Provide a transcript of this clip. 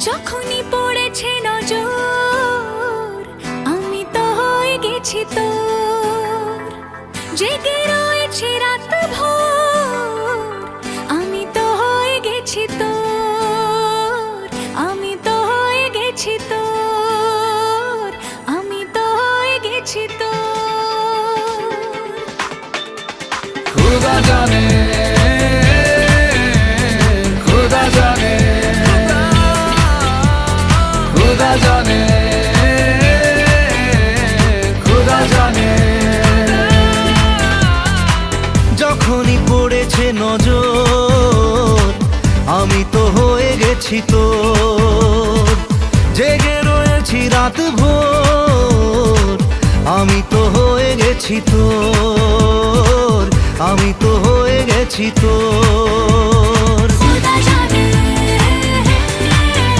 যখনই পড়েছে নজর আমি তো হয়ে গেছি তোর, জেগে রয়েছে রাত ভোর আমি তো হয়ে গেছি তোর, আমি তো হয়ে গেছি তোর, আমি তো হয়ে গেছি তোর। खुदा जाने खुदा जाने खुदा जाने खुदा जाने যখনই পড়েছে নজর আমি তো হয়ে গেছি তোর, জেগে রয়েছি রাত ভোর আমি তো হয়ে গেছি তোর, আমি তো হয়ে গেছি তোর।